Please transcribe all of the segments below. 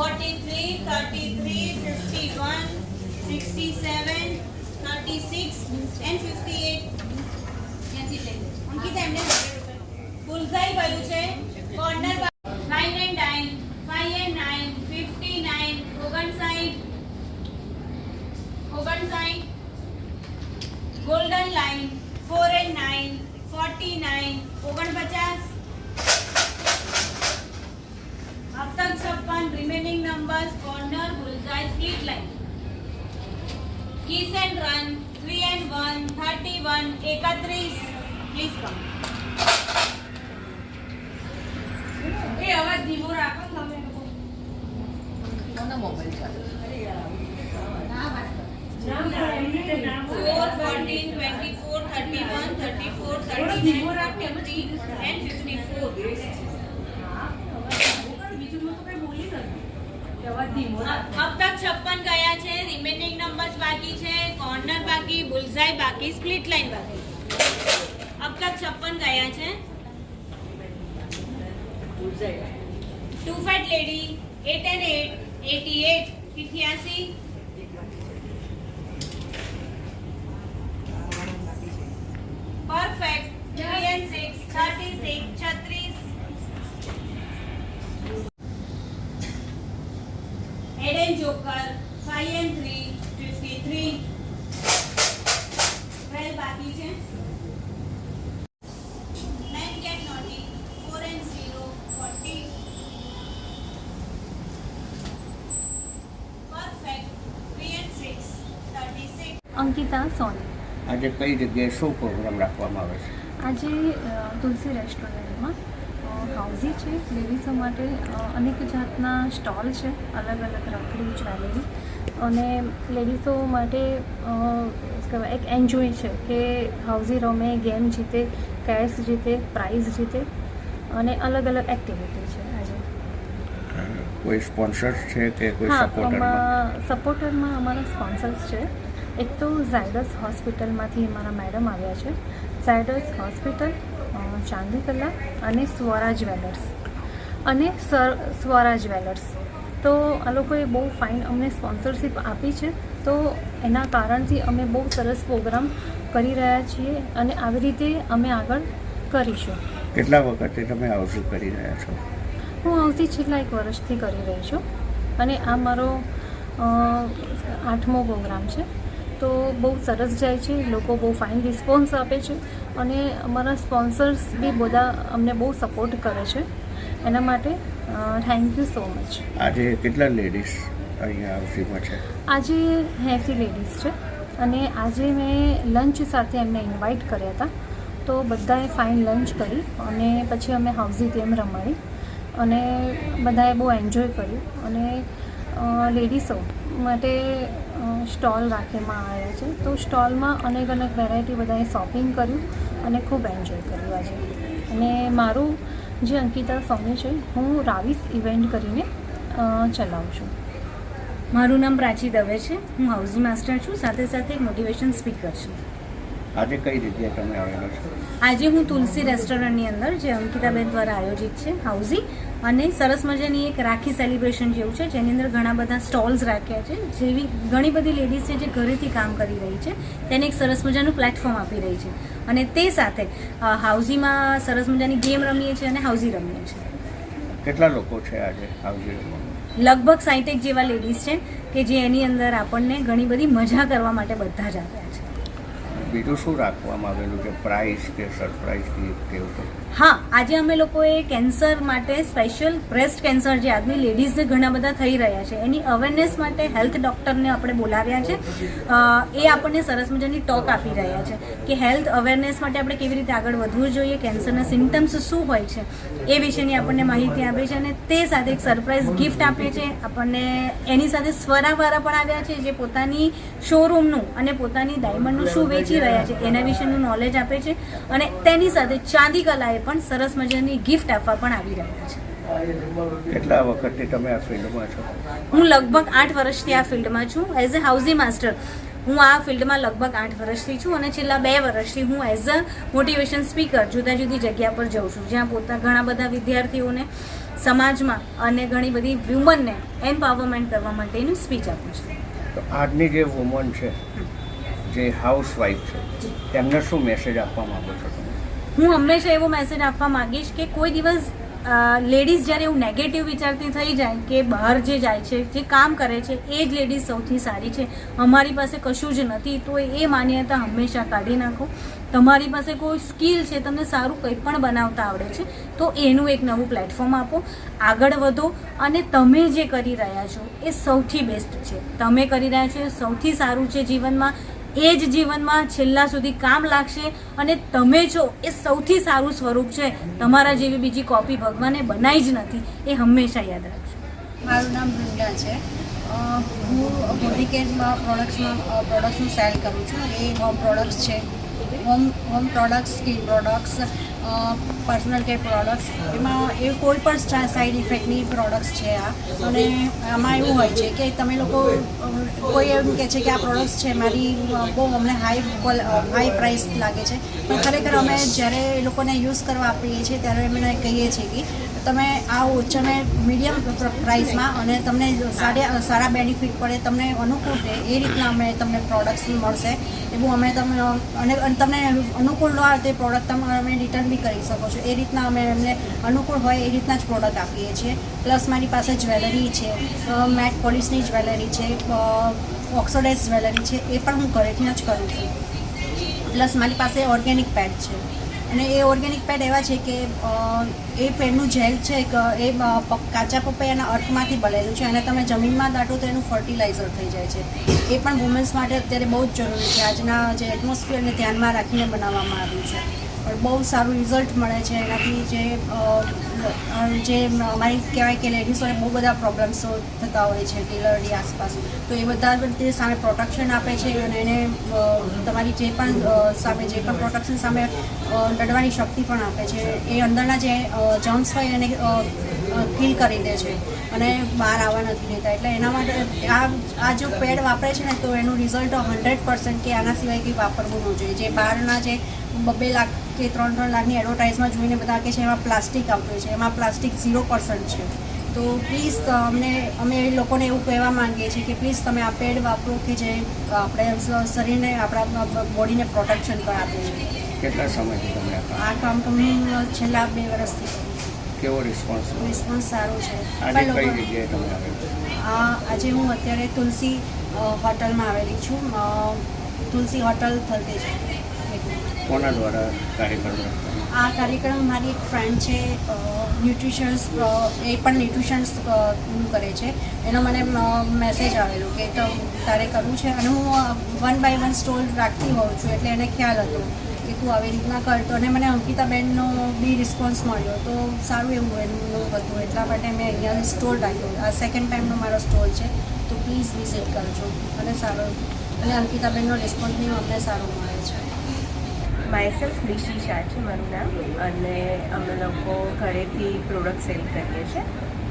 43, 33, 51, 67, 36 and 58. Ankita એમને બુલઝાઈ વાળું છે corner 9 and 9, 5 and 9, 59, 59, golden line 4 and 9, 49, 49, अब तक 56 remaining numbers corner bullseye split line. Kiss and run 3 and 1, 31, 31. Please come. એ અવાજ ધીમો રાખો તમે લોકો કોનો મોબાઈલ ચાલે અરે યાર ના વાત 4 14 24 31 34 39 40 and 54. अब तक 56 गया है, रिमेनिंग नंबर्स बाकी है, कॉर्नर बाकी, बुलजाई बाकी, स्प्लिट लाइन बाकी. अब तक 56 गया है. 2 fat lady 8 and 8, 88, 88, perfect 3 and 6, 36, 36. Head and joker 5 and 3, 53. 12 बाकी है. 9 get naughty 4 and 0, 40. Perfect 3 and 6, 36. Ankita સોની. આજે કઈ જગ્યાએ શું પ્રોગ્રામ રાખવામાં આવે છે? આજે તુલસી રેસ્ટોરન્ટમાં હાઉઝી છે, લેડીઝો માટે અનેક જાતના સ્ટોલ છે, અલગ અલગ રાખડી જ્વેલરી, અને લેડીઝો માટે કહેવાય એક એન્જોય છે કે હાઉઝી રમે, ગેમ જીતે, કેશ જીતે, પ્રાઇઝ જીતે, અને અલગ અલગ એક્ટિવિટી છે આજે. કોઈ સ્પોન્સર્સ છે કે કોઈ સપોર્ટરમાં અમારા સ્પોન્સર્સ છે. એક તો ઝાયડસ હોસ્પિટલમાંથી અમારા મેડમ આવ્યા છે. ઝાયડસ હોસ્પિટલ, ચાંદી કલા અને સ્વરા જ્વેલર્સ તો આ લોકોએ બહુ ફાઇન અમને સ્પોન્સરશિપ આપી છે. તો એના કારણથી અમે બહુ સરસ પ્રોગ્રામ કરી રહ્યા છીએ અને આવી રીતે અમે આગળ કરીશું. કેટલા વખતથી તમે હાઉઝી કરી રહ્યા છો? હું હાઉઝી છેલ્લા 1 વર્ષથી કરી રહી છું અને આ મારો 8મો પ્રોગ્રામ છે. તો બહુ સરસ જાય છે, લોકો બહુ ફાઇન રિસ્પોન્સ આપે છે અને અમારા સ્પોન્સર્સ બી બધા અમને બહુ સપોર્ટ કરે છે. એના માટે થેન્ક યુ સો મચ. આજે કેટલા લેડીઝ અહીંયા હાઉસીમાં છે? આજે 80 લેડીઝ છે અને આજે મેં લંચ સાથે એમને ઇન્વાઇટ કર્યા હતા. તો બધાએ ફાઇન લંચ કરી અને પછી અમે હાઉઝી ગેમ રમાડી અને બધાએ બહુ એન્જોય કર્યું. અને લેડીઝો માટે સ્ટોલ રાખવામાં આવ્યા છે. તો સ્ટોલમાં અનેક વેરાયટી બધાએ શોપિંગ કર્યું અને ખૂબ એન્જોય કર્યું આજે. અને મારું જે અંકિતા સોની છે, હું રાવીસ ઇવેન્ટ કરીને ચલાવું છું. મારું નામ પ્રાચી દવે છે. હું હાઉઝી માસ્ટર છું, સાથે સાથે એક મોટિવેશન સ્પીકર છું. આજે કઈ જગ્યાએ તમે આવેલા છો? આજે હું તુલસી રેસ્ટોરન્ટની અંદર, જે અંકિતાબેન દ્વારા આયોજિત છે, હાઉઝી, અને સરસ મજાની એક રાખી સેલિબ્રેશન જેવું છે, જેની અંદર ઘણા બધા સ્ટોલ્સ રાખ્યા છે. જેવી ઘણી બધી લેડીઝ છે જે ઘરેથી કામ કરી રહી છે, તેને એક સરસ મજાનું પ્લેટફોર્મ આપી રહી છે. અને તે સાથે હાઉઝીમાં સરસ મજાની ગેમ રમીએ છીએ અને હાઉઝી રમીએ છીએ. કેટલા લોકો છે આજે હાઉઝી રમવામાં? લગભગ 60 જેવા લેડીઝ છે કે જે એની અંદર આપણને ઘણી બધી મજા કરવા માટે બધા જ આવ્યા છે. બીજું શું રાખવામાં આવેલું છે? પ્રાઇઝ કે સરપ્રાઇઝ ગિફ્ટ કેવું કંઈ? હા, આજે અમે લોકોએ કેન્સર માટે સ્પેશિયલ બ્રેસ્ટ કેન્સર જે આજની લેડીઝને ઘણા બધા થઈ રહ્યા છે, એની અવેરનેસ માટે હેલ્થ ડૉક્ટરને આપણે બોલાવ્યા છે. એ આપણને સરસ મજાની ટોક આપી રહ્યા છે કે હેલ્થ અવેરનેસ માટે આપણે કેવી રીતે આગળ વધવું જોઈએ, કેન્સરના સિમ્ટમ્સ શું હોય છે એ વિશેની આપણને માહિતી આપે છે. અને તે સાથે એક સરપ્રાઇઝ ગિફ્ટ આપીએ છીએ આપણને. એની સાથે સ્વરાવાળા પણ આવ્યા છે જે પોતાની શોરૂમનું અને પોતાની ડાયમંડનું શું વેચી રહ્યા છે એના વિશેનું નોલેજ આપે છે. અને તેની સાથે ચાંદી કલાએ પણ સરસ મજાની ગિફ્ટ આપવા પણ આવી રહ્યા છે. કેટલા વખતથી તમે આ ફિલ્ડમાં છો? હું લગભગ 8 વર્ષથી આ ફિલ્ડમાં છું એઝ એ હાઉઝી માસ્ટર. હું આ ફિલ્ડમાં લગભગ 8 વર્ષથી છું અને છેલ્લા 2 વર્ષથી હું એઝ અ મોટિવેશન સ્પીકર જુદા જુદી જગ્યા પર જાઉં છું, જ્યાં ઘણા બધા વિદ્યાર્થીઓને સમાજમાં અને ઘણી બધી વુમનને એમ્પાવરમેન્ટ કરવા માટેની સ્પીચ આપું છું. તો આજની જે વુમન છે, જે હાઉસવાઈફ છે, તેમને શું મેસેજ આપવા માંગો છો તમે? હું હંમેશા એવો મેસેજ આપવા માંગીશ કે કોઈ દિવસ લેડીઝ જ્યારે એવું નેગેટિવ વિચારતી થઈ જાય કે બહાર જે જાય છે, જે કામ કરે છે એ જ લેડીઝ સૌથી સારી છે, અમારી પાસે કશું જ નથી, તો એ માન્યતા હંમેશા કાઢી નાખો. તમારી પાસે કોઈ સ્કિલ છે, તમને સારું કંઈ પણ બનાવતા આવડે છે, તો એનું એક નવું પ્લેટફોર્મ આપો, આગળ વધો અને તમે જે કરી રહ્યા છો એ સૌથી બેસ્ટ છે. તમે કરી રહ્યા છો એ સૌથી સારું છે જીવનમાં, એ જ જીવનમાં છેલ્લા સુધી કામ લાગશે અને તમે છો એ સૌથી સારું સ્વરૂપ છે. તમારા જેવી બીજી કોપી ભગવાને બનાવી જ નથી, એ હંમેશા યાદ રાખજો. મારું નામ વૃંદા છે. હું બોડી કેરમાં પ્રોડક્ટ્સનું સેલ કરું છું. એ હોમ પ્રોડક્ટ્સ છે, home products, skin products, personal care products. એમાં એ કોઈ પણ સાઈડ ઇફેક્ટની પ્રોડક્ટ્સ છે આ. અને આમાં એવું હોય છે કે તમે લોકો કોઈ એમ કહે છે કે આ પ્રોડક્ટ્સ છે મારી બહુ અમને હાઈ પ્રાઇસ લાગે છે, પણ ખરેખર અમે જ્યારે એ લોકોને યુઝ કરવા આપીએ છીએ ત્યારે એમને કહીએ છીએ કે તમે આ ઓછા મીડિયમ પ્રાઇસમાં અને તમને સારા બેનિફિટ પડે, તમને અનુકૂળ રહે એ રીતના અમે તમને પ્રોડક્ટ્સ મળશે એવું અમે તમને અનુકૂળ ન આવે તે પ્રોડક્ટ તમે રિટર્ન બી કરી શકો છો. એ રીતના અમે એમને અનુકૂળ હોય એ રીતના જ પ્રોડક્ટ આપીએ છીએ. પ્લસ મારી પાસે જ્વેલરી છે, મેટ પોલિશની જ્વેલરી છે, ઓક્સોડાઇઝ જ્વેલરી છે, એ પણ હું ઘરેથી જ કરું છું. પ્લસ મારી પાસે ઓર્ગેનિક પેડ છે અને એ ઓર્ગેનિક પેડ એવા છે કે એ પેડનું જેલ છે એ કાચા પપૈયાના અર્કમાંથી બનેલું છે અને તમે જમીનમાં દાટો તો એનું ફર્ટિલાઇઝર થઈ જાય છે. એ પણ વુમન્સ માટે અત્યારે બહુ જ જરૂરી છે. આજના જે એટમોસ્ફિયરને ધ્યાનમાં રાખીને બનાવવામાં આવ્યું છે, પણ બહુ સારું રિઝલ્ટ મળે છે એનાથી. જે અમારી કહેવાય કે લેડીઝોને બહુ બધા પ્રોબ્લેમ્સો થતા હોય છે ટેલરની આસપાસ, તો એ બધા તે સામે પ્રોટેક્શન આપે છે અને એને તમારી જે પણ સામે જે પણ પ્રોટેક્શન સામે લડવાની શક્તિ પણ આપે છે. એ અંદરના જે જમ્સ હોય એને કિલ કરી દે છે અને બહાર આવવા નથી દેતા. એટલે એના માટે આ જો પેડ વાપરે છે ને તો એનું રિઝલ્ટ 100% કે આના સિવાય કંઈ વાપરવું ન જોઈએ. જે બહારના જે 2 લાખ કે 3 લાખની એડવર્ટાઇઝમાં જોઈને બધા કે છે એમાં પ્લાસ્ટિક આવતું હોય છે, એમાં પ્લાસ્ટિક 0% છે. તો પ્લીઝ અમે એ લોકોને એવું કહેવા માંગીએ છીએ કે પ્લીઝ તમે આ પેડ વાપરો કે જે આપણે શરીરને આપણા બોડીને પ્રોટેક્શન પણ આપે છે. કેટલા સમયથી તમે આ કામ તો હું છેલ્લા 2 વર્ષથી કરું છું. કેવો રિસ્પોન્સ સારો છે. આજે કઈ જગ્યાએ તમે આવેલા? આજે હું અત્યારે તુલસી હોટલમાં આવેલી છું. તુલસી હોટલ થલતેજ. કોના દ્વારા કાર્યક્રમ? આ કાર્યક્રમ મારી એક ફ્રેન્ડ છે, ન્યુટ્રિશન્સ, એ પણ ન્યુટ્રિશન્સ કરે છે. એનો મને મેસેજ આવેલો કે તારે કરવું છે અને હું 1 by 1 સ્ટોલ રાખતી હોઉં છું, એટલે એને ખ્યાલ હતો કે તું આવી રીતના કરતો અને મને અંકિતાબેનનો બી રિસ્પોન્સ મળ્યો તો સારું એવું એમનું હતું. એટલા માટે મેં અહીંયા સ્ટોલ રાખ્યો. આ 2nd ટાઈમનો મારો સ્ટોલ છે, તો પ્લીઝ વિઝિટ કરજો અને સારો અને અંકિતાબેનનો રિસ્પોન્સ બી અમને સારો મળે છે. માયસેલ્ફ નિશી શાહ છે મારું નામ, અને અમે લોકો ઘરેથી પ્રોડક્ટ સેલ કરીએ છીએ.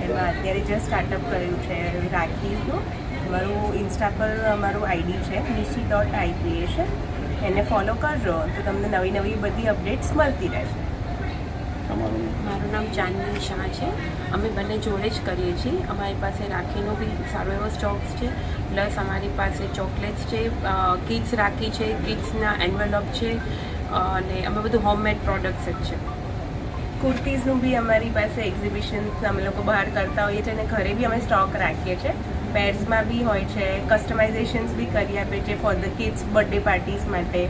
એમાં અત્યારે જસ્ટ સ્ટાર્ટઅપ કર્યું છે રાખીનું. મારું ઇન્સ્ટા પર અમારું આઈડી છે nishi.icreation. એને ફોલો કરજો તો તમને નવી નવી બધી અપડેટ્સ મળતી રહેશે. મારું નામ ચાંદની શાહ છે. અમે બંને જોડે જ કરીએ છીએ. અમારી પાસે રાખીનો બી સારો એવો સ્ટોક્સ છે, પ્લસ અમારી પાસે ચોકલેટ્સ છે, કિડ્સ રાખી છે, કિડ્સના એન્વેલોપ છે અને અમે બધું હોમમેડ પ્રોડક્ટ્સ જ છે. કુર્તીઝનું બી અમારી પાસે એક્ઝિબિશન અમે લોકો બહાર કરતા હોઈએ છીએ અને ઘરે બી અમે સ્ટોક રાખીએ છીએ. પેર્સમાં બી હોય છે, કસ્ટમાઇઝેશન્સ બી કરી આપે છે for the kids birthday parties માટે.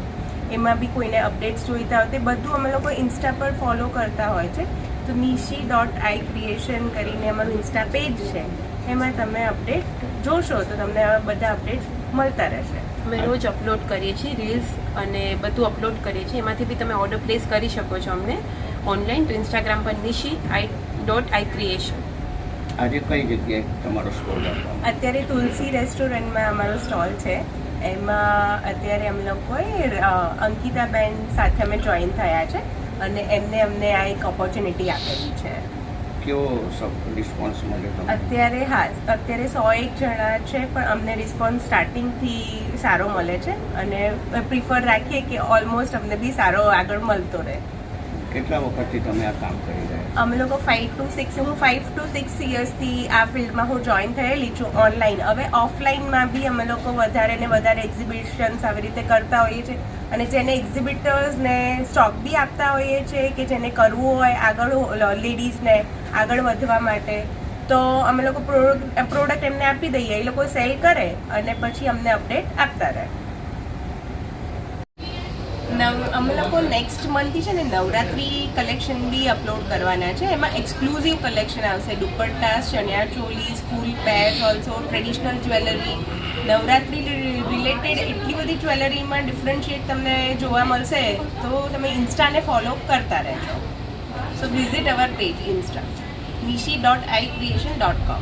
એમાં બી કોઈને અપડેટ્સ જોઈતા હોય તે બધું અમે લોકો ઇન્સ્ટા પર ફોલો કરતા હોય છે. તો nishi.icreation કરીને અમારું ઇન્સ્ટા પેજ છે, એમાં તમે અપડેટ જોશો તો તમને આવા બધા અપડેટ્સ મળતા રહેશે. અમે રોજ અપલોડ કરીએ છીએ રીલ્સ અને બધું અપલોડ કરીએ છીએ. એમાંથી બી તમે ઓર્ડર પ્લેસ કરી શકો છો અમને ઓનલાઈન. તો ઇન્સ્ટાગ્રામ પર nishi.icreation. આજે કઈ જગ્યાએ તમારો સ્ટોલ હતો? અત્યારે તુલસી રેસ્ટોરન્ટમાં અમારો સ્ટોલ છે. એમાં અત્યારે અમે લોકોએ અંકિતાબેન સાથે અમે જોઈન થયા છે અને અમને આ એક ઓપોર્ચ્યુનિટી આપેલી છે. કેવો રિસ્પોન્સ મળે તમને? અત્યારે 101 જણા છે, પણ અમને રિસ્પોન્સ સ્ટાર્ટિંગથી સારો મળે છે અને પ્રિફર રાખીએ કે ઓલમોસ્ટ અમને બી સારો આગળ મળતો રહે. કેટલા વખતથી તમે આ કામ કરી રહ્યા છો? અમે લોકો 5 to 6 યર્સથી આ ફિલ્ડમાં હું જોઈન થયેલી છું ઓનલાઈન. હવે ઓફલાઈનમાં બી અમે લોકો વધારે ને વધારે એક્ઝિબિશન્સ આવી રીતે કરતા હોઈએ છીએ અને જેને એક્ઝિબિટર્સને સ્ટોક બી આપતા હોઈએ છીએ કે જેને કરવું હોય આગળ લેડીઝને આગળ વધવા માટે, તો અમે લોકો પ્રોડક્ટ એમને આપી દઈએ, એ લોકો સેલ કરે અને પછી અમને અપડેટ આપતા રહે. અમે લોકો નેક્સ્ટ મંથથી છે ને નવરાત્રી કલેક્શન બી અપલોડ કરવાના છે. એમાં એક્સક્લુઝિવ કલેક્શન આવશે, દુપટ્ટા, ચણિયા ચોલીઝ, ફૂલ પેર્સ, also traditional jewellery. Navratri related એટલી બધી જ્વેલરીમાં ડિફરન્શિએટ તમને જોવા મળશે, તો તમે ઇન્સ્ટાને ફોલો કરતા રહેજો. સો વિઝિટ અવર પેજ ઇન્સ્ટા nishi.icreation.com.